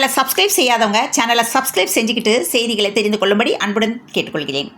சேனலை சப்ஸ்கிரைப் செய்யாதவங்க சேனலை சப்ஸ்கிரைப் செஞ்சுக்கிட்டு செய்திகளை தெரிந்து கொள்ளும்படி அன்புடன் கேட்டுக்கொள்கிறேன்.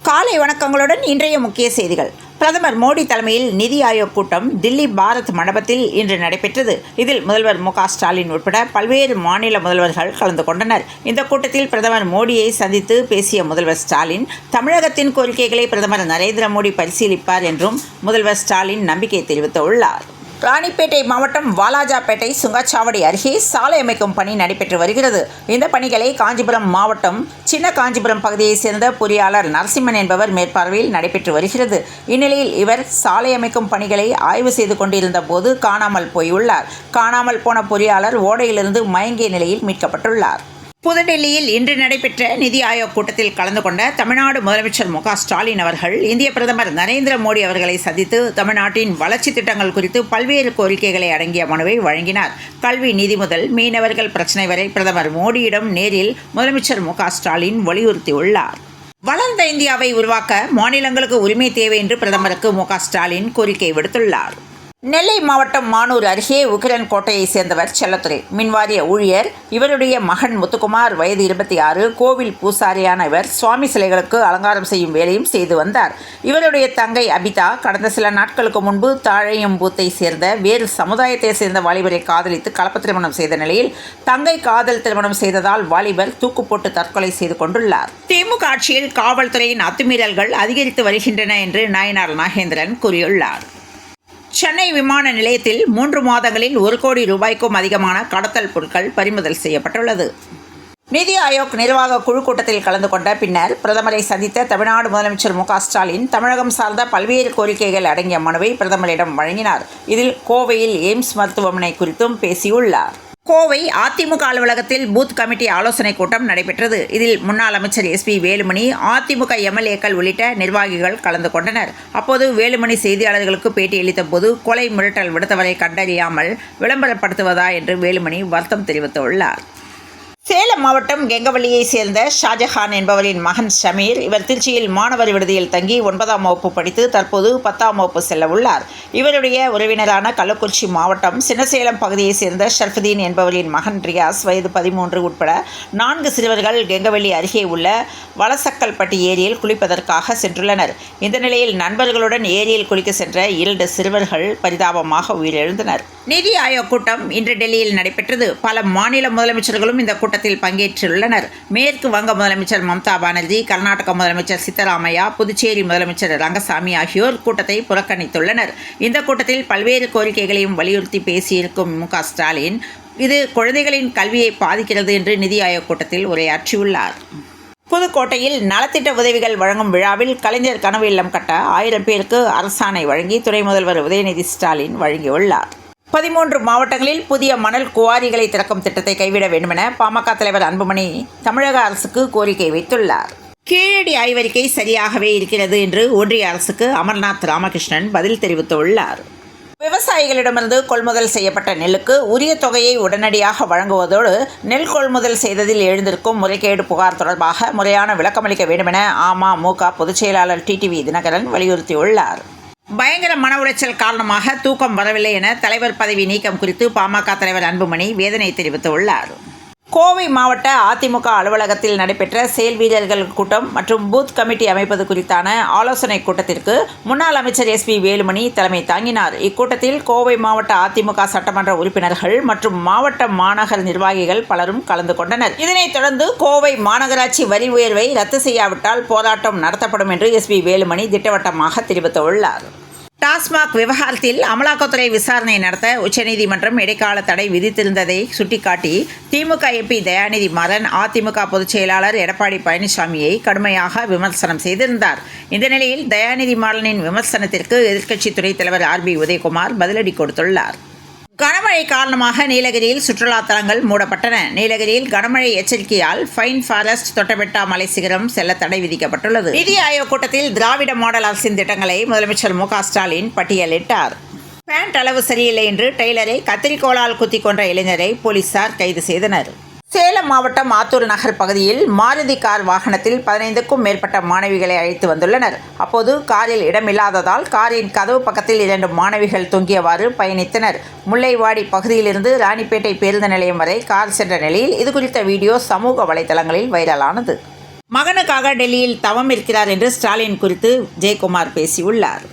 காலை வணக்கங்களுடன் இன்றைய முக்கிய செய்திகள். பிரதமர் மோடி தலைமையில் நிதி ஆயோக் கூட்டம் தில்லி பாரத் மண்டபத்தில் இன்று நடைபெற்றது. இதில் முதல்வர் மு.க.ஸ்டாலின் உட்பட பல்வேறு மாநில முதல்வர்கள் கலந்து கொண்டனர். இந்த கூட்டத்தில் பிரதமர் மோடியை சந்தித்து பேசிய முதல்வர் ஸ்டாலின், தமிழகத்தின் கோரிக்கைகளை பிரதமர் நரேந்திர மோடி பரிசீலிப்பார் என்றும் முதல்வர் ஸ்டாலின் நம்பிக்கை தெரிவித்துள்ளார். ராணிப்பேட்டை மாவட்டம் வாலாஜாபேட்டை சுங்கச்சாவடி அருகே சாலை அமைக்கும் பணி நடைபெற்று வருகிறது. இந்த பணிகளை காஞ்சிபுரம் மாவட்டம் சின்ன காஞ்சிபுரம் பகுதியைச் சேர்ந்த பொறியாளர் நரசிம்மன் என்பவர் மேற்பார்வையில் நடைபெற்று வருகிறது. இந்நிலையில் இவர் சாலை அமைக்கும் பணிகளை ஆய்வு செய்து கொண்டிருந்த போது காணாமல் போயுள்ளார். காணாமல் போன பொறியாளர் ஓடையிலிருந்து மயங்கிய நிலையில் மீட்கப்பட்டுள்ளார். புதுடெல்லியில் இன்று நடைபெற்ற நிதி ஆயோக் கூட்டத்தில் கலந்து கொண்ட தமிழ்நாடு முதலமைச்சர் மு.க.ஸ்டாலின் அவர்கள் இந்திய பிரதமர் நரேந்திர மோடி அவர்களை சந்தித்து தமிழ்நாட்டின் வளர்ச்சி திட்டங்கள் குறித்து பல்வேறு கோரிக்கைகளை அடங்கிய மனுவை வழங்கினார். கல்வி, நிதி முதல் மீனவர்கள் பிரச்சினை வரை பிரதமர் மோடியிடம் நேரில் முதலமைச்சர் மு.க.ஸ்டாலின் வலியுறுத்தியுள்ளார். வளர்ந்த இந்தியாவை உருவாக்க மாநிலங்களுக்கு உரிமை தேவை என்று பிரதமருக்கு மு.க.ஸ்டாலின் கோரிக்கை விடுத்துள்ளார். நெல்லை மாவட்டம் மானூர் அருகே உக்கிரன் கோட்டையை சேர்ந்தவர் செல்லத்துறை, மின்வாரிய ஊழியர். இவருடைய மகன் முத்துக்குமார், வயது 26, கோவில் பூசாரியான இவர் சுவாமி சிலைகளுக்கு அலங்காரம் செய்யும் வேலையும் செய்து வந்தார். இவருடைய தங்கை அபிதா கடந்த சில நாட்களுக்கு முன்பு தாழையம்பூத்தை சேர்ந்த வேறு சமுதாயத்தை சேர்ந்த வாலிபரை காதலித்து கலப்பு திருமணம் செய்த நிலையில் தங்கை காதல் திருமணம் செய்ததால் வாலிபர் தூக்கு போட்டு தற்கொலை செய்து கொண்டுள்ளார். திமுக ஆட்சியில் காவல்துறையின் அத்துமீறல்கள் அதிகரித்து வருகின்றன என்று நாயனார் நாகேந்திரன் கூறியுள்ளார். சென்னை விமான நிலையத்தில் 3 மாதங்களில் 1 கோடி ரூபாய்க்கும் அதிகமான கடத்தல் பொருட்கள் பறிமுதல் செய்யப்பட்டுள்ளது. நிதி ஆயோக் நிர்வாக குழு கூட்டத்தில் கலந்து கொண்ட பின்னர் பிரதமரை சந்தித்த தமிழ்நாடு முதலமைச்சர் மு.க.ஸ்டாலின் தமிழகம் சார்ந்த பல்வேறு கோரிக்கைகள் அடங்கிய மனுவை பிரதமரிடம் வழங்கினார். இதில் கோவையில் எய்ம்ஸ் மருத்துவமனை குறித்தும் பேசியுள்ளார். கோவை அதிமுக அலுவலகத்தில் பூத் கமிட்டி ஆலோசனைக் கூட்டம் நடைபெற்றது. இதில் முன்னாள் அமைச்சர் எஸ்.பி. வேலுமணி, அதிமுக எம்எல்ஏக்கள் உள்ளிட்ட நிர்வாகிகள் கலந்து கொண்டனர். அப்போது வேலுமணி செய்தியாளர்களுக்கு பேட்டியளித்த போது கொலை மிரட்டல் விடுத்தவரை கண்டறியாமல் விளம்பரப்படுத்துவதா என்று வேலுமணி வருத்தம் தெரிவித்துள்ளார். சேலம் மாவட்டம் கெங்கவள்ளியைச் சேர்ந்த ஷாஜஹான் என்பவரின் மகன் ஷமீர். இவர் திருச்சியில் மாணவர் விடுதியில் தங்கி 9ஆம் வகுப்பு படித்து தற்போது 10ஆம் வகுப்பு செல்ல உள்ளார். இவருடைய உறவினரான கள்ளக்குறிச்சி மாவட்டம் சின்னசேலம் பகுதியைச் சேர்ந்த ஷர்ஃபுதீன் என்பவரின் மகன் ரியாஸ், வயது 13 உட்பட 4 சிறுவர்கள் கெங்கவள்ளி அருகே உள்ள வலசக்கல்பட்டி ஏரியில் குளிப்பதற்காக சென்றுள்ளனர். இந்த நிலையில் நண்பர்களுடன் ஏரியில் குளிக்க சென்ற 2 சிறுவர்கள் பரிதாபமாக உயிரிழந்தனர். நிதி ஆயோக் கூட்டம் இன்று டெல்லியில் நடைபெற்றது. பல மாநில முதலமைச்சர்களும் இந்த கூட்டத்தில் பங்கேற்றுள்ளனர். மேற்கு வங்க முதலமைச்சர் மம்தா பானர்ஜி, கர்நாடக முதலமைச்சர் சித்தராமையா, புதுச்சேரி முதலமைச்சர் ரங்கசாமி ஆகியோர் கூட்டத்தை புறக்கணித்துள்ளனர். இந்த கூட்டத்தில் பல்வேறு கோரிக்கைகளையும் வலியுறுத்தி பேசியிருக்கும் மு.க.ஸ்டாலின், இது குழந்தைகளின் கல்வியை பாதிக்கிறது என்று நிதி ஆயோக் கூட்டத்தில் உரையாற்றியுள்ளார். புதுக்கோட்டையில் நலத்திட்ட உதவிகள் வழங்கும் விழாவில் கலைஞர் கனவு இல்லம் கட்ட 1000 பேருக்கு அரசாணை வழங்கி துணை முதல்வர் உதயநிதி ஸ்டாலின் வழங்கியுள்ளார். 13 மாவட்டங்களில் புதிய மணல் குவாரிகளை திறக்கும் திட்டத்தை கைவிட வேண்டுமென பாமக தலைவர் அன்புமணி தமிழக அரசுக்கு கோரிக்கை வைத்துள்ளார். கீழடி ஆய்வறிக்கை சரியாகவே இருக்கிறது என்று ஒன்றிய அரசுக்கு அமர்நாத் ராமகிருஷ்ணன் பதில் தெரிவித்துள்ளார். விவசாயிகளிடமிருந்து கொள்முதல் செய்யப்பட்ட நெல்லுக்கு உரிய தொகையை உடனடியாக வழங்குவதோடு நெல் கொள்முதல் செய்ததில் எழுந்திருக்கும் முறைகேடு புகார் தொடர்பாக முறையான விளக்கமளிக்க வேண்டுமென அமமுக பொதுச் செயலாளர் டிடிவி தினகரன் வலியுறுத்தியுள்ளார். பயங்கர மன உளைச்சல் காரணமாக தூக்கம் வரவில்லை என தலைவர் பதவி நீக்கம் குறித்து பாமக தலைவர் அன்புமணி வேதனை தெரிவித்துள்ளார். கோவை மாவட்ட அதிமுக அலுவலகத்தில் நடைபெற்ற செயல் வீரர்கள் கூட்டம் மற்றும் பூத் கமிட்டி அமைப்பது குறித்தான ஆலோசனைக் கூட்டத்திற்கு முன்னாள் அமைச்சர் எஸ்.பி. வேலுமணி தலைமை தாங்கினார். இக்கூட்டத்தில் கோவை மாவட்ட அதிமுக சட்டமன்ற உறுப்பினர்கள் மற்றும் மாவட்ட மாநகர் நிர்வாகிகள் பலரும் கலந்து கொண்டனர். இதனைத் தொடர்ந்து கோவை மாநகராட்சி வரி உயர்வை ரத்து செய்யாவிட்டால் போராட்டம் நடத்தப்படும் என்று எஸ்.பி. வேலுமணி திட்டவட்டமாக தெரிவித்துள்ளார். டாஸ்மாக் விவகாரத்தில் அமலாக்கத்துறை விசாரணை நடத்த உச்சநீதிமன்றம் இடைக்கால தடை விதித்திருந்ததை சுட்டிக்காட்டி திமுக எம்பி தயாநிதி மாறன் அதிமுக பொதுச் செயலாளர் எடப்பாடி பழனிசாமியை கடுமையாக விமர்சனம் செய்திருந்தார். இந்த நிலையில் தயாநிதி மாறனின் விமர்சனத்திற்கு எதிர்க்கட்சி துணைத் தலைவர் ஆர்.பி. உதயகுமார் பதிலடி கொடுத்துள்ளார். கனமழை காரணமாக நீலகிரியில் சுற்றுலா தலங்கள் மூடப்பட்டன. நீலகிரியில் கனமழை எச்சரிக்கையால் ஃபைன் ஃபாரஸ்ட், தொட்டபெட்டா மலை சிகரம் செல்ல தடை விதிக்கப்பட்டுள்ளது. நிதி ஆயோக் கூட்டத்தில் திராவிட மாடல் அரசின் திட்டங்களை முதலமைச்சர் மு.க.ஸ்டாலின் பட்டியலிட்டார். பேண்ட் அளவு சரியில்லை என்று டெய்லரை கத்திரிக்கோளால் குத்தி கொன்ற இளைஞரை போலீசார் கைது செய்தனர். சேலம் மாவட்டம் ஆத்தூர் நகர் பகுதியில் மாருதி கார் வாகனத்தில் 15க்கும் மேற்பட்ட மாணவிகளை அழைத்து வந்துள்ளனர். அப்போது காரில் இடமில்லாததால் காரின் கதவு பக்கத்தில் 2 மாணவிகள் தொங்கியவாறு பயணித்தனர். முல்லைவாடி பகுதியிலிருந்து ராணிப்பேட்டை பேருந்து நிலையம் வரை கார் சென்ற நிலையில் இதுகுறித்த வீடியோ சமூக வலைதளங்களில் வைரலானது. மகனுக்காக டெல்லியில் தவம் இருக்கிறார் என்று ஸ்டாலின் குறித்து ஜெயக்குமார் பேசியுள்ளார்.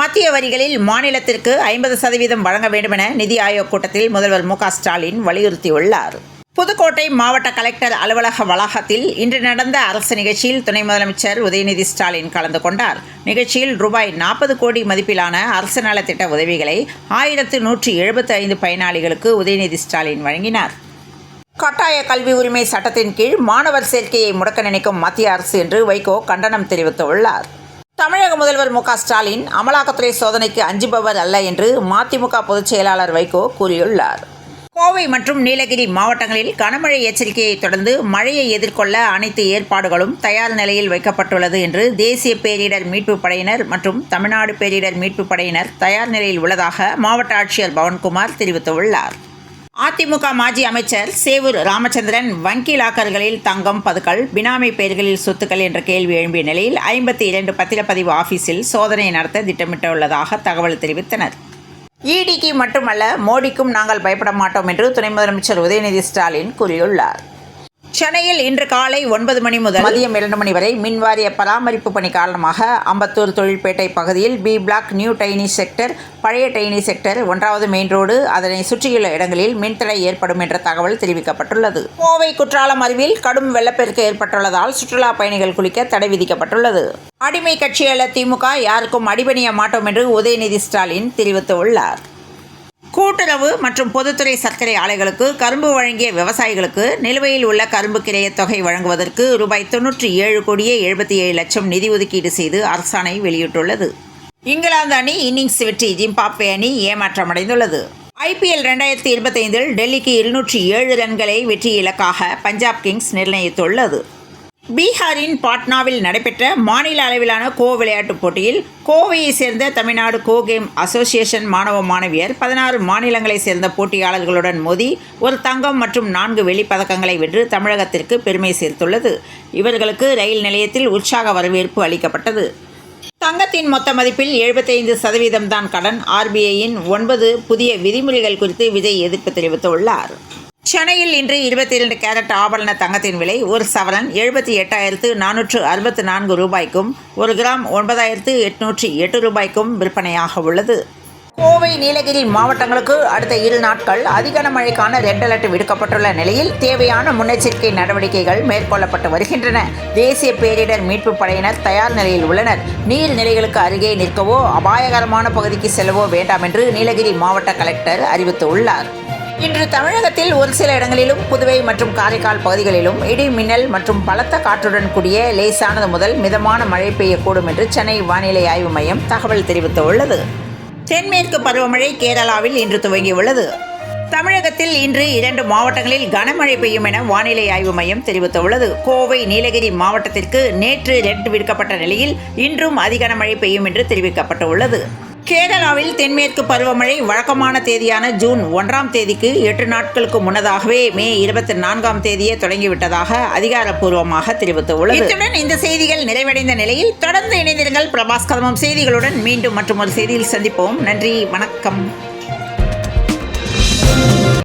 மத்திய வரிகளில் மாநிலத்திற்கு 50% வழங்க வேண்டுமென நிதி ஆயோக் கூட்டத்தில் முதல்வர் மு.க. ஸ்டாலின் வலியுறுத்தியுள்ளார். புதுக்கோட்டை மாவட்ட கலெக்டர் அலுவலக வளாகத்தில் இன்று நடந்த அரசு நிகழ்ச்சியில் துணை முதலமைச்சர் உதயநிதி ஸ்டாலின் கலந்து கொண்டார். நிகழ்ச்சியில் ரூபாய் 40 கோடி மதிப்பிலான அரசு நலத்திட்ட உதவிகளை 1175 பயனாளிகளுக்கு உதயநிதி ஸ்டாலின் வழங்கினார். கட்டாய கல்வி உரிமை சட்டத்தின் கீழ் மாணவர் சேர்க்கையை முடக்க நினைக்கும் மத்திய அரசு என்று வைகோ கண்டனம் தெரிவித்துள்ளார். தமிழக முதல்வர் மு.க. ஸ்டாலின் அமலாக்கத்துறை சோதனைக்கு அஞ்சுபவர் அல்ல என்று மதிமுக பொதுச் செயலாளர் வைகோ கூறியுள்ளார். கோவை மற்றும் நீலகிரி மாவட்டங்களில் கனமழை எச்சரிக்கையை தொடர்ந்து மழையை எதிர்கொள்ள அனைத்து ஏற்பாடுகளும் தயார் நிலையில் வைக்கப்பட்டுள்ளது என்று தேசிய பேரிடர் மீட்புப் படையினர் மற்றும் தமிழ்நாடு பேரிடர் மீட்புப் படையினர் தயார் நிலையில் உள்ளதாக மாவட்ட ஆட்சியர் பவன்குமார் தெரிவித்துள்ளார். அதிமுக மாஜி அமைச்சர் சேவூர் ராமச்சந்திரன் வங்கி லாக்கர்களில் தங்கம், பதுக்கல், பினாமி பெயர்களில் சொத்துக்கள் என்ற கேள்வி எழும்பிய நிலையில் 52 பத்திரப்பதிவு ஆபீஸில் சோதனை நடத்த திட்டமிட்டுள்ளதாக தகவல் தெரிவித்தனர். ஈடிக்கு மட்டுமல்ல, மோடிக்கும் நாங்கள் பயப்பட மாட்டோம் என்று துணை முதலமைச்சர் உதயநிதி ஸ்டாலின் கூறியுள்ளார். சென்னையில் இன்று காலை 9 மணி முதல் மதியம் 2 மணி வரை மின்வாரிய பராமரிப்பு பணி காரணமாக அம்பத்தூர் தொழில்பேட்டை பகுதியில் B block, new tiny sector, பழைய டைனி செக்டர், 1வது மெயின் ரோடு, அதனை சுற்றியுள்ள இடங்களில் மின்தடை ஏற்படும் என்ற தகவல் தெரிவிக்கப்பட்டுள்ளது. கோவை குற்றாலம் அருவியில் கடும் வெள்ளப்பெருக்கு ஏற்பட்டுள்ளதால் சுற்றுலா பயணிகள் குளிக்க தடை விதிக்கப்பட்டுள்ளது. அடிமை கட்சி அல்ல திமுக, யாருக்கும் அடிபணிய மாட்டோம் என்று உதயநிதி ஸ்டாலின் தெரிவித்துள்ளார். கூட்டுறவு மற்றும் பொதுத்துறை சர்க்கரை ஆலைகளுக்கு கரும்பு வழங்கிய விவசாயிகளுக்கு நிலுவையில் உள்ள கரும்பு கிரயத் தொகை வழங்குவதற்கு ரூபாய் 97 கோடியே 77 லட்சம் நிதி ஒதுக்கீடு செய்து அரசாணை வெளியிட்டுள்ளது. இங்கிலாந்து அணி இன்னிங்ஸ் வெற்றி, ஜிம்பாப்வே அணி ஏமாற்றமடைந்துள்ளது. IPL 2025 டெல்லிக்கு 207 ரன்களை வெற்றி இலக்காக பஞ்சாப் கிங்ஸ் நிர்ணயித்துள்ளது. பீகாரின் பாட்னாவில் நடைபெற்ற மாநில அளவிலான கோ விளையாட்டுப் போட்டியில் கோவையை சேர்ந்த தமிழ்நாடு கோ கேம் அசோசியேஷன் மாணவ மாணவியர் 16 மாநிலங்களைச் சேர்ந்த போட்டியாளர்களுடன் மோதி ஒரு தங்கம் மற்றும் 4 வெள்ளிப் பதக்கங்களை வென்று தமிழகத்திற்கு பெருமை சேர்த்துள்ளது. இவர்களுக்கு ரயில் நிலையத்தில் உற்சாக வரவேற்பு அளிக்கப்பட்டது. தங்கத்தின் மொத்த மதிப்பில் 75% தான் கடன். RBIயின் 9 புதிய விதிமுறைகள் குறித்து விஜய் எதிர்ப்பு தெரிவித்துள்ளார். சென்னையில் இன்று 22 கேரட் ஆபரண தங்கத்தின் விலை ஒரு சவரன் 78,464 ரூபாய்க்கும் 1 கிராம் 9,808 ரூபாய்க்கும் விற்பனையாக உள்ளது. கோவை, நீலகிரி மாவட்டங்களுக்கு அடுத்த 2 நாட்கள் அதிக மழைக்கான ரெட் அலர்ட் விடுக்கப்பட்டுள்ள நிலையில் தேவையான முன்னெச்சரிக்கை நடவடிக்கைகள் மேற்கொள்ளப்பட்டு வருகின்றன. தேசிய பேரிடர் மீட்புப் படையினர் தயார் நிலையில் உள்ளனர். நீர்நிலைகளுக்கு அருகே நிற்கவோ அபாயகரமான பகுதிக்கு செல்லவோ வேண்டாம் என்று நீலகிரி மாவட்ட கலெக்டர் அறிவித்துள்ளார். இன்று தமிழகத்தில் ஒரு சில இடங்களிலும் புதுவை மற்றும் காரைக்கால் பகுதிகளிலும் இடி, மின்னல் மற்றும் பலத்த காற்றுடன் கூடிய லேசானது முதல் மிதமான மழை பெய்யக்கூடும் என்று சென்னை வானிலை ஆய்வு மையம் தகவல் தெரிவித்துள்ளது. தென்மேற்கு பருவமழை கேரளாவில் இன்று துவங்கியுள்ளது. தமிழகத்தில் இன்று 2 மாவட்டங்களில் கனமழை பெய்யும் என வானிலை ஆய்வு மையம் தெரிவித்துள்ளது. கோவை, நீலகிரி மாவட்டத்திற்கு நேற்று ரெட் விடுக்கப்பட்ட நிலையில் இன்றும் அதிக மழை பெய்யும் என்று தெரிவிக்கப்பட்டுள்ளது. கேரளாவில் தென்மேற்கு பருவமழை வழக்கமான தேதியான ஜூன் 1ஆம் தேதிக்கு 8 நாட்களுக்கு முன்னதாகவே மே 24ஆம் தேதியே தொடங்கிவிட்டதாக அதிகாரப்பூர்வமாக தெரிவித்துள்ளது. இத்துடன் இந்த செய்திகள் நிறைவடைந்த நிலையில் தொடர்ந்து இணைந்திருங்கள் பிரபாஸ் கதமம் செய்திகளுடன். மீண்டும் மற்றும் ஒரு செய்தியில் சந்திப்போம். நன்றி, வணக்கம்.